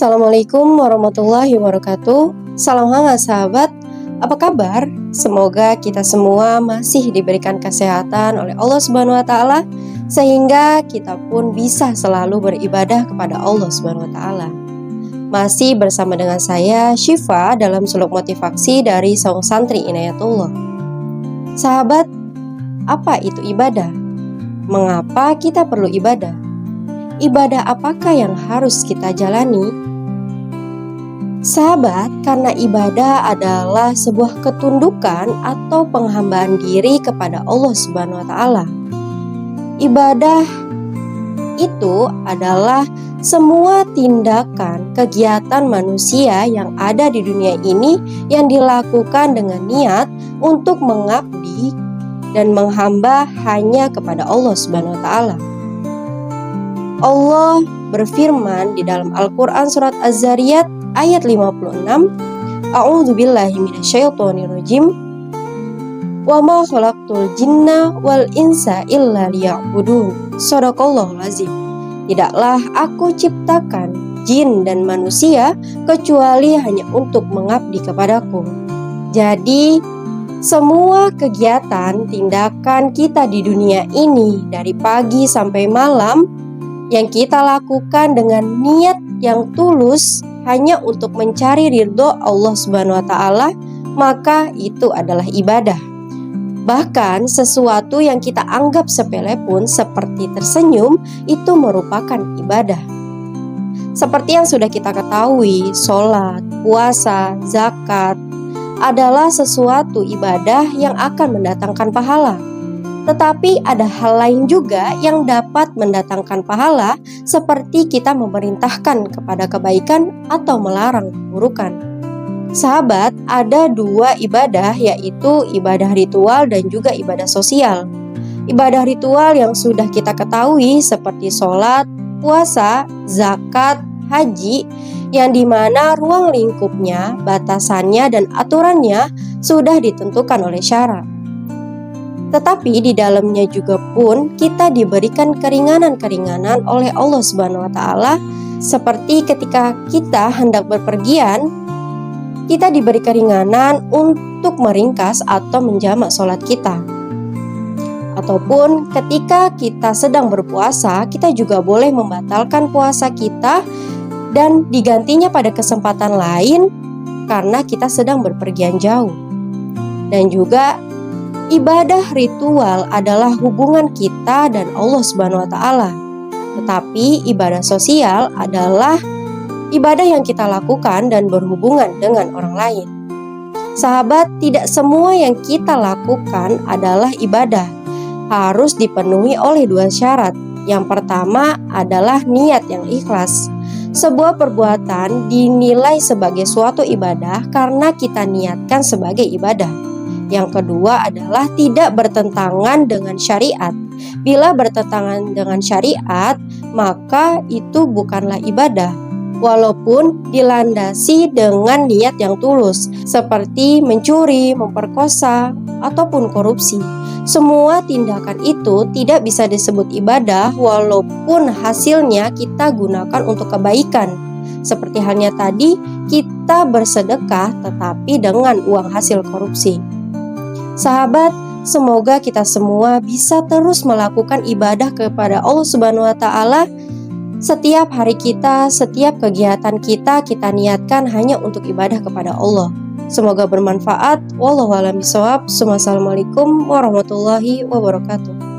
Assalamualaikum warahmatullahi wabarakatuh. Salam hangat sahabat. Apa kabar? Semoga kita semua masih diberikan kesehatan oleh Allah Subhanahu wa taala sehingga kita pun bisa selalu beribadah kepada Allah Subhanahu wa taala. Masih bersama dengan saya Syifa dalam suluk motivasi dari Saung Santri Inayatullah. Sahabat, apa itu ibadah? Mengapa kita perlu ibadah? Ibadah apakah yang harus kita jalani? Sahabat, karena ibadah adalah sebuah ketundukan atau penghambaan diri kepada Allah Subhanahu wa taala. Ibadah itu adalah semua tindakan kegiatan manusia yang ada di dunia ini yang dilakukan dengan niat untuk mengabdi dan menghamba hanya kepada Allah Subhanahu wa taala. Allah berfirman di dalam Al-Quran surat Az-Zariyat ayat 56, A'udzubillahi minasyaitonirrajim, wa ma khalaqtul jinna wal insa illa liya'budun. Shadaqallahul azim. Tidaklah aku ciptakan jin dan manusia kecuali hanya untuk mengabdi kepadaku. Jadi semua kegiatan tindakan kita di dunia ini dari pagi sampai malam yang kita lakukan dengan niat yang tulus hanya untuk mencari ridho Allah Subhanahu wa taala, maka itu adalah ibadah. Bahkan sesuatu yang kita anggap sepele pun seperti tersenyum itu merupakan ibadah. Seperti yang sudah kita ketahui, sholat, puasa, zakat adalah sesuatu ibadah yang akan mendatangkan pahala. Tetapi ada hal lain juga yang dapat mendatangkan pahala, seperti kita memerintahkan kepada kebaikan atau melarang keburukan. Sahabat, ada dua ibadah, yaitu ibadah ritual dan juga ibadah sosial. Ibadah ritual yang sudah kita ketahui seperti sholat, puasa, zakat, haji, yang dimana ruang lingkupnya, batasannya, dan aturannya sudah ditentukan oleh syara. Tetapi di dalamnya juga pun kita diberikan keringanan-keringanan oleh Allah Subhanahu wa taala, seperti ketika kita hendak berpergian, kita diberi keringanan untuk meringkas atau menjamak sholat kita. Ataupun ketika kita sedang berpuasa, kita juga boleh membatalkan puasa kita dan digantinya pada kesempatan lain karena kita sedang berpergian jauh. Dan juga ibadah ritual adalah hubungan kita dan Allah Subhanahu wa taala. Tetapi ibadah sosial adalah ibadah yang kita lakukan dan berhubungan dengan orang lain. Sahabat, tidak semua yang kita lakukan adalah ibadah. Harus dipenuhi oleh dua syarat. Yang pertama adalah niat yang ikhlas. Sebuah perbuatan dinilai sebagai suatu ibadah karena kita niatkan sebagai ibadah. Yang kedua adalah tidak bertentangan dengan syariat. Bila bertentangan dengan syariat, maka itu bukanlah ibadah, walaupun dilandasi dengan niat yang tulus, seperti mencuri, memperkosa, ataupun korupsi. Semua tindakan itu tidak bisa disebut ibadah, walaupun hasilnya kita gunakan untuk kebaikan. Seperti halnya tadi, kita bersedekah tetapi dengan uang hasil korupsi. Sahabat, semoga kita semua bisa terus melakukan ibadah kepada Allah Subhanahu wa taala. Setiap hari kita, setiap kegiatan kita niatkan hanya untuk ibadah kepada Allah. Semoga bermanfaat. Wallahu a'lam bishawab. Wassalamualaikum warahmatullahi wabarakatuh.